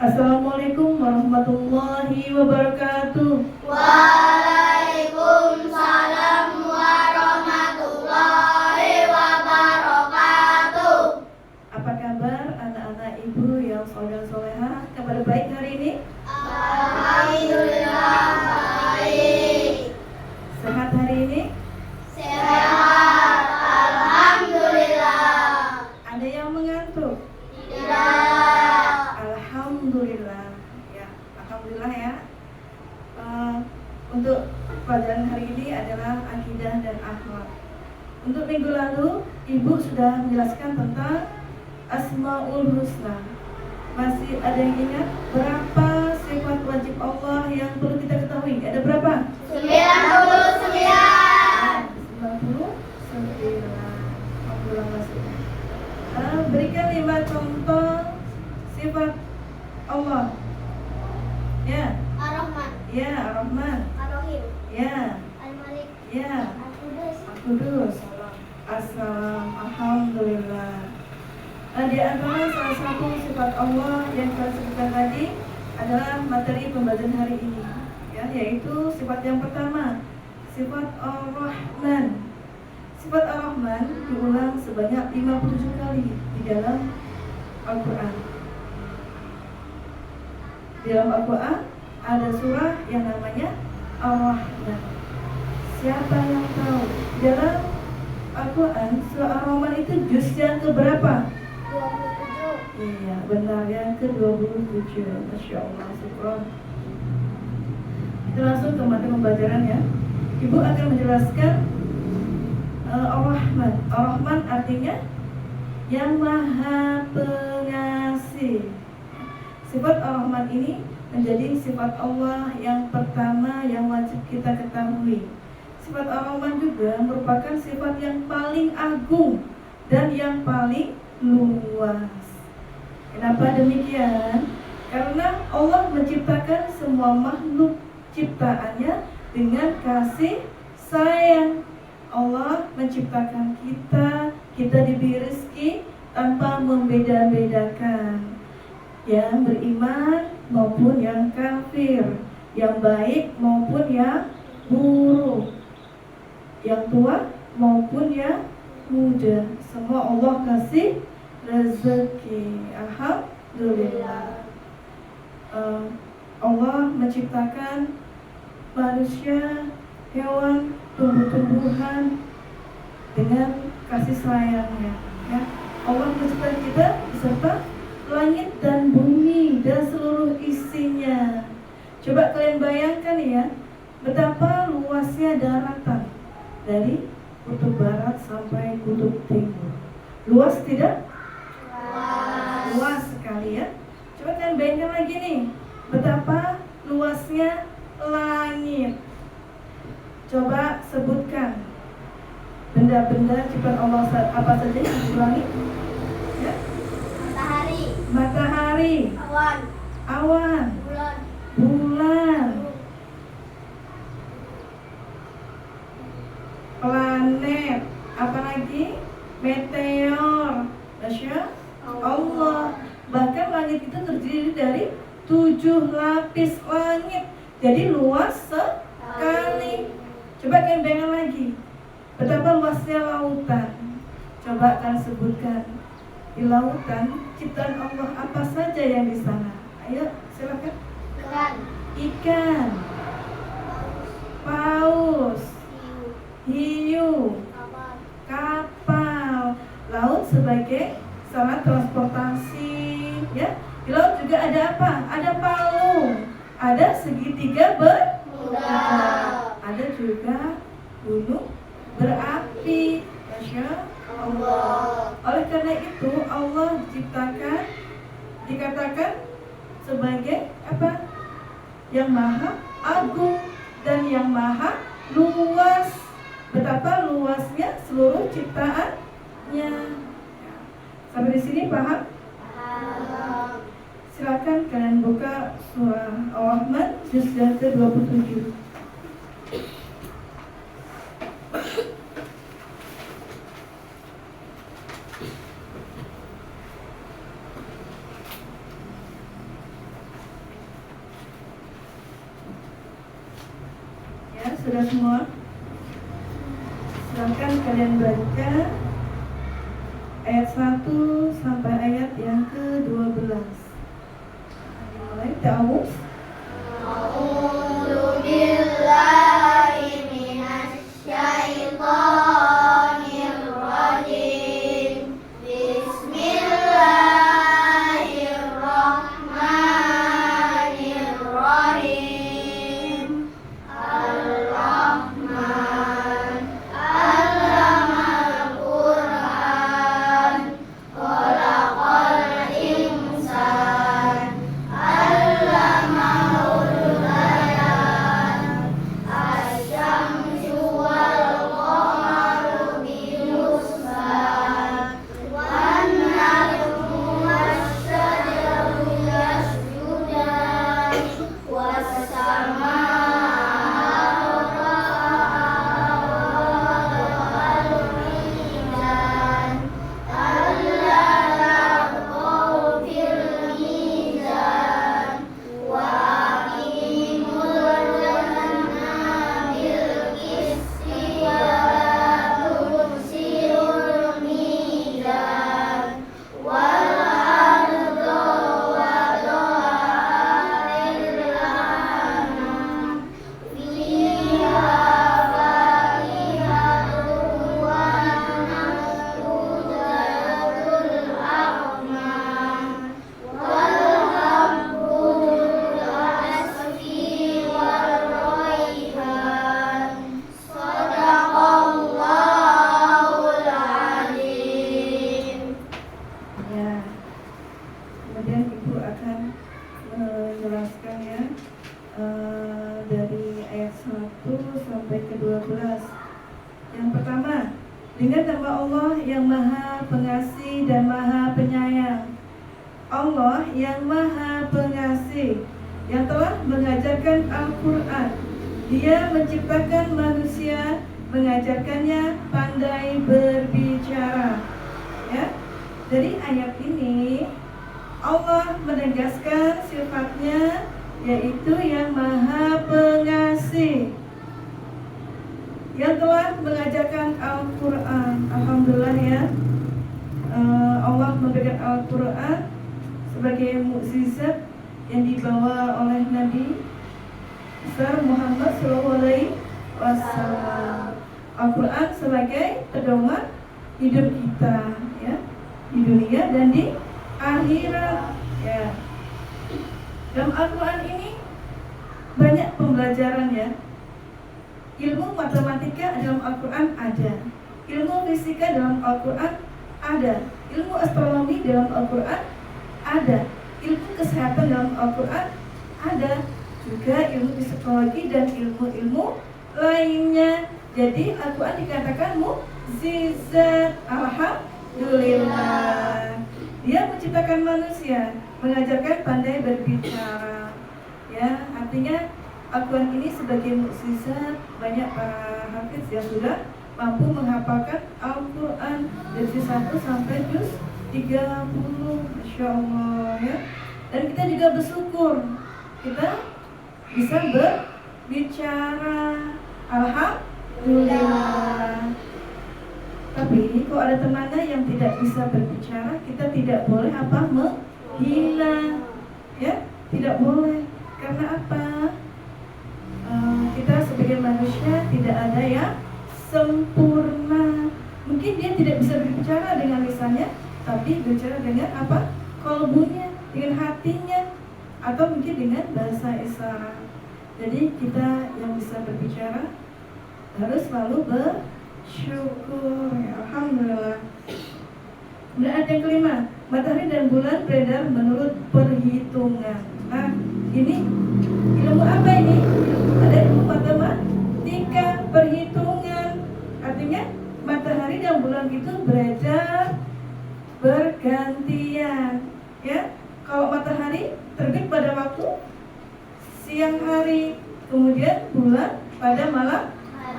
Assalamualaikum warahmatullahi wabarakatuh. Waalaikumsalam warahmatullahi wabarakatuh. Apa kabar anak-anak ibu yang soleh-solehah? Kabar baik hari ini? Alhamdulillah baik. Sehat hari ini? Sehat, alhamdulillah. Ada yang mengantuk? Tidak. Alhamdulillah. Ya, alhamdulillah ya. Untuk pelajaran hari ini adalah akidah dan akhlak. Untuk minggu lalu, ibu sudah menjelaskan tentang Asmaul Husna. Masih ada yang ingat berapa sifat wajib Allah yang perlu kita ketahui? Ada berapa? 99. 99. Alhamdulillah maksudnya. Berikan 5 contoh sifat Allah. Ya, Ar-Rahman, ya, Ar-Rahman. Ar-Rahim, Ya, Al-Malik, ya, Al-Qudus. Al-Qudus. Assalam. Alhamdulillah. Di antara salah satu sifat Allah yang kita sebutkan tadi adalah materi pembahasan hari ini, ya, yaitu sifat yang pertama, sifat Ar-Rahman. Sifat Ar-Rahman diulang sebanyak 57 kali di dalam Al-Quran. Di dalam Al-Quran ada surah yang namanya Ar-Rahman. Siapa yang tahu? Di dalam Al-Quran surah Ar-Rahman itu juz yang keberapa? 27. Iya, benar, yang ke-27. Masya Allah, syukron. Kita langsung ke materi pembelajaran ya. Ibu akan menjelaskan Ar-Rahman. Ar-Rahman artinya yang maha pengasih. Sifat Ar-Rahman ini menjadi sifat Allah yang pertama yang wajib kita ketahui. Sifat Ar-Rahman juga merupakan sifat yang paling agung dan yang paling luas. Kenapa demikian? Karena Allah menciptakan semua makhluk ciptaannya dengan kasih sayang. Allah menciptakan kita diberi rezeki tanpa membeda-bedakan, yang beriman maupun yang kafir, yang baik maupun yang buruk, yang tua maupun yang muda. Semua Allah kasih rezeki. Alhamdulillah. Allah menciptakan manusia, hewan, tumbuh-tumbuhan dengan kasih sayangnya, ya. Allah menciptakan kita beserta langit dan bumi dan seluruh isinya. Coba kalian bayangkan ya, betapa luasnya daratan dari kutub barat sampai kutub timur. Luas tidak? Luas sekali ya. Coba kalian bayangkan lagi nih, betapa luasnya langit. Coba sebutkan benda-benda ciptaan Allah apa saja yang di langit? Ya? Matahari, awan, bulan, planet, apalagi meteor. Masya Allah. Bahkan langit itu terdiri dari 7 lapis langit. Jadi luas sekali. Coba kalian bayangkan lagi, betapa luasnya lautan. Coba kalian sebutkan di lautan ciptaan Allah apa saja yang di sana. Ayo silakan. Ikan, paus, hiu, kapal. Laut sebagai sarana transportasi, ya. Di laut juga ada apa? Ada palung, ada segitiga bermuda, ada juga gunung berapi. Masya Allah. Oleh karena itu Allah dikatakan sebagai apa? Yang maha agung dan yang maha luas. Betapa luasnya seluruh ciptaannya. Sampai di sini paham? Silakan kalian buka surah Al-Rahman juz yang ke-27. Sudah semua? Silakan kalian baca ayat 1 sampai ayat yang ke-12. Mulai ta'awuz. A'udzu billahi minasy syaithanir rajim. Bismillahirrahmanirrahim. Ar-Rahman 'allamal Qur'an. Khalaqal insan. Allamahul bayan. Asy-syamsu wal qamaru bihusban. Wan najmu wasy-syajaru yasjudan. Was-samaa'a wal mizan. Alla taghaw fil mizan. Wa aqimul wazna bil qisti wa la tukhsirul mizan. Wal arda wada'aha lil anam. Fiha fakihatun wa nakhlu dhatul a'man. Wal habbu dhul asfi wal rayhan. Shadaqallahul azim. Ya. Kemudian Ibu akan menjelaskan ya dari ayat 1 sampai ke-12. Yang pertama, dengan nama Allah yang Maha Pengasih dan Maha Penyayang. Allah yang Maha Pengasih yang telah mengajarkan Al-Quran. Dia menciptakan manusia, mengajarkannya pandai berbicara. Ya. Dari ayat ini Allah menegaskan sifatnya, yaitu yang Maha Pengasih, yang telah mengajarkan Al-Quran. Alhamdulillah ya, Allah memberikan Al-Quran sebagai mukjizat yang dibawa oleh Nabi besar Muhammad SAW. Al-Quran sebagai pedoman hidup kita ya, di dunia dan di akhirat ya. Dalam Al-Quran ini banyak pembelajaran ya. Ilmu matematika dalam Al-Quran ada, ilmu fisika dalam Al-Quran ada, ilmu astronomi dalam Al-Quran ada, ilmu kesehatan dalam Al-Quran ada, juga ilmu psikologi dan ilmu-ilmu lainnya. Jadi Al-Quran dikatakan mukjizat. Alhamdulillah. Dia menciptakan manusia, mengajarkan pandai berbicara. Ya, artinya Al-Quran ini sebagai mukjizat. Banyak para hafiz yang sudah mampu menghafalkan Al-Quran dari juz 1 sampai juz 30. Masya Allah ya. Dan kita juga bersyukur kita bisa berbicara. Alhamdulillah. Tapi kalau ada temannya yang tidak bisa berbicara, kita tidak boleh menghina, ya, tidak boleh. Karena apa? Kita sebagai manusia tidak ada yang sempurna. Mungkin dia tidak bisa berbicara dengan lisannya, tapi berbicara dengan apa? Kalbunya, dengan hatinya, atau mungkin dengan bahasa isyarat. Jadi kita yang bisa berbicara harus selalu bersyukur ya, Alhamdulillah. Kemudian ayat yang kelima, matahari dan bulan beredar menurut perhitungan. Nah, ini ilmu apa ini? Ada ilmu matematika, perhitungan. Artinya matahari dan bulan itu beredar bergantian. Ya, kalau matahari terbit pada waktu siang hari, kemudian bulan pada malam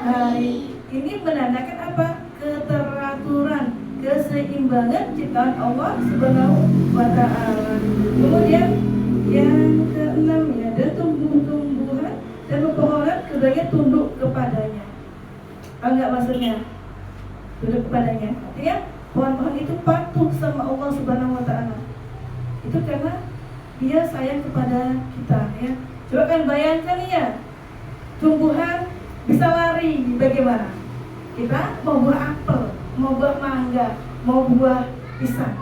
hari. Ini menandakan apa? Keteraturan, keseimbangan ciptaan Allah Subhanahu wa Ta'ala. Kemudian yang keenam ya, dan tumbuh-tumbuhan dan pepohonan sebagai tunduk kepadanya. Tahu nggak maksudnya? Tunduk kepadanya. Artinya pohon-pohon itu patuh sama Allah Subhanahu Wa Taala. Itu karena dia sayang kepada kita, ya. Coba kan bayangkan ya, tumbuhan bisa lari bagaimana? Kita mau buah apel, mau buah mangga, mau buah pisang,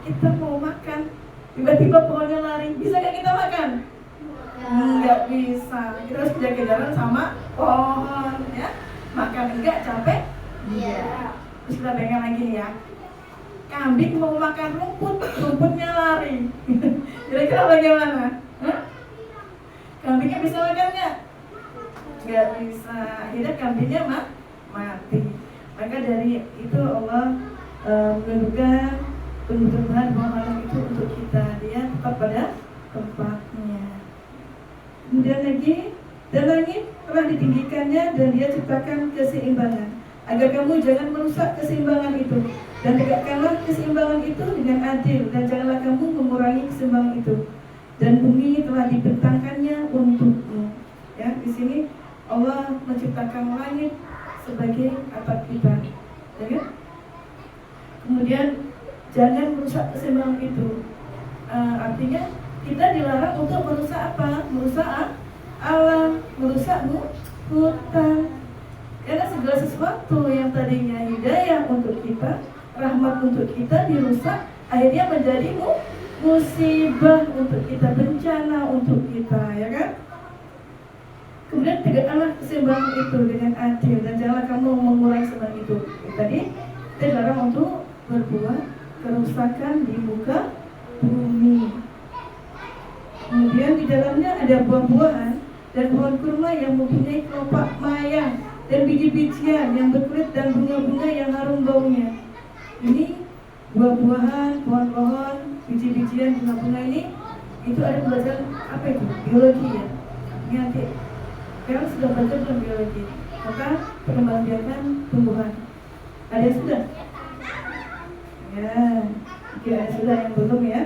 kita mau makan, tiba-tiba pohonnya lari, bisa nggak kita makan? Nggak bisa. Kita harus kejar-kejaran sama pohon, ya. Makan enggak capek? Iya. Terus kita pegang lagi nih ya. Kambing mau makan rumput, rumputnya lari. Kira-kira bagaimana? Hah? Kambingnya bisa makan nggak? Nggak bisa. Akhirnya kambingnya mati. Maka dari itu Allah menentukan tumbuh-tumbuhan pohon itu untuk kita, dia tetap pada tempatnya. Kemudian lagi, dan langit telah ditinggikannya dan dia ciptakan keseimbangan, agar kamu jangan merusak keseimbangan itu, dan tegakkanlah keseimbangan itu dengan adil, dan janganlah kamu mengurangi keseimbangan itu. Dan bumi telah dibentangkannya untukmu. Ya, di sini Allah menciptakan langit sebagai atap kita, ya kan? Kemudian jangan merusak keseimbangan itu. Artinya kita dilarang untuk merusak apa? Merusak alam, merusak hutan. Karena segala sesuatu yang tadinya hidayah untuk kita, rahmat untuk kita, dirusak, akhirnya menjadi musibah untuk kita, bencana untuk kita, ya kan? Kemudian tegakkanlah keseimbangan itu dengan adil, dan janganlah kamu mengurangi keseimbangan itu. Tadi kita dilarang untuk berbuat kerusakan di muka bumi. Kemudian di dalamnya ada buah-buahan dan pohon kurma yang mempunyai kelopak mayang dan biji-bijian yang berkulit dan bunga-bunga yang harum baunya. Ini buah-buahan, pohon-pohon, biji-bijian, bunga-bunga ini, itu ada pelajaran apa itu? Biologi, ya. Nanti sekarang sudah belajar tentang biologi, maka perkembangbiakan tumbuhan. Ada yang sudah? Ya, mungkin ada sudah yang belum, ya.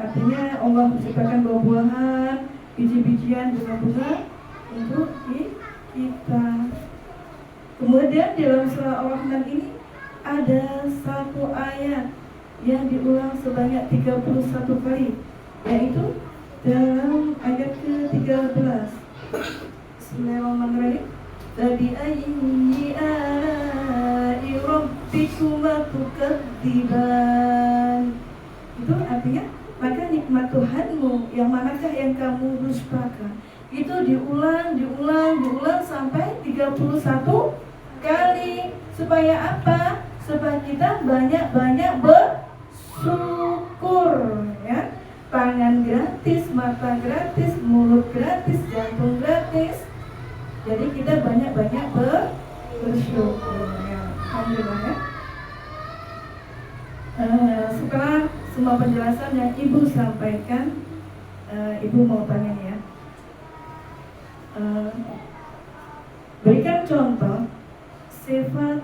Artinya Allah menciptakan buah-buahan, biji-bijian, bunga-bunga untuk kita. Kemudian di dalam surah Ar-Rahman ini ada satu ayat yang diulang sebanyak 31 kali, yaitu dalam ayat ke-13. Bismillahirrahmanirrahim. Fabi'ayyi ala'i rabbikuma tukadziban. Itu artinya, maka nikmat Tuhanmu yang manakah yang kamu dustakan. Itu diulang sampai 31 kali. Supaya apa? Supaya kita banyak-banyak bersyukur, ya. Tangan gratis, mata gratis, mulut gratis, jantung gratis. Jadi kita banyak-banyak bersyukur, ya. Alhamdulillah, ya. Setelah semua penjelasan yang Ibu sampaikan, Ibu mau tanya nih, ya. Berikan contoh sifat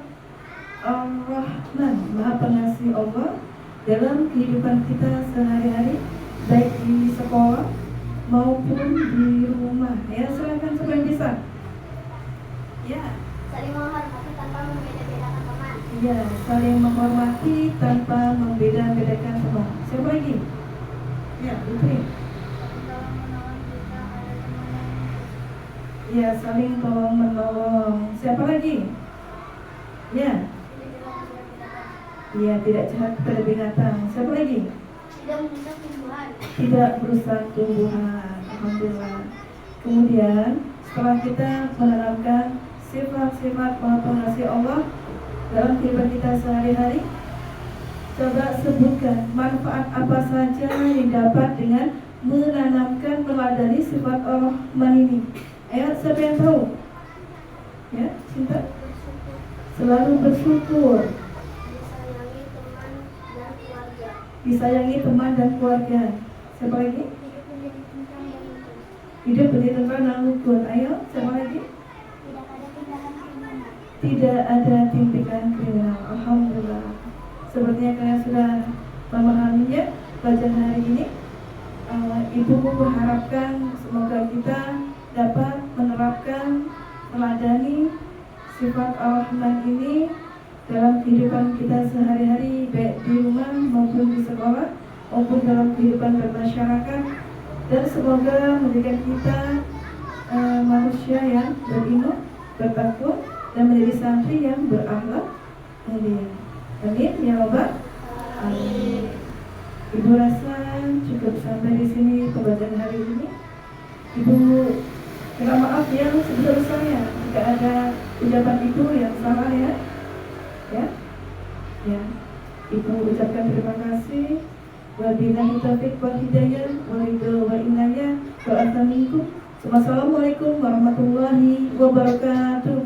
Ar-Rahman, Maha Pengasih Allah, dalam kehidupan kita sehari-hari, baik di sekolah maupun di rumah. Ya, silakan siapa yang bisa. Ya. Saling menghormati tanpa membeda-bedakan teman. Ya, saling menghormati tanpa membeda-bedakan teman. Siapa lagi? Ya, Putri. Ya, saling tolong menolong. Siapa lagi? Ya. Ya, tidak jahat kepada binatang. Siapa lagi? Tidak merusak tumbuhan. Tidak merusak tumbuhan. Alhamdulillah. Kemudian setelah kita menanamkan sifat-sifat Maha Pengasih Allah dalam kehidupan kita sehari-hari, coba sebutkan manfaat apa saja yang dapat dengan menanamkan, meladani sifat Ar-Rahman ini. Ayo, siapa yang tahu? Ya, Cinta. Selalu bersyukur. Disayangi teman dan keluarga. Siapa lagi? Hidup menjadi tentram dan rukun. Ayo, siapa lagi? Tidak ada tindakan kriminal. Alhamdulillah. Sepertinya kalian sudah memahaminya pelajaran hari ini. Ibu mengharapkan semoga kita dapat menerapkan, meladani sifat Ar-Rahman ini dalam kehidupan kita sehari-hari, baik di rumah maupun di sekolah maupun dalam kehidupan bermasyarakat, dan semoga menjadikan kita manusia yang berilmu, bertakwa, dan menjadi santri yang berakhlak mulia. Amin ya Rabbal alamin. Ibu rasa cukup sampai di sini pembacaan hari ini. Ibu minta maaf yang sebesar-besarnya jika ada ucapan ibu yang salah ya. Ibu ucapkan terima kasih. Wabillahi taufiq wal hidayah wal ridho wal inayah wal ataminku. Wassalamualaikum warahmatullahi wabarakatuh.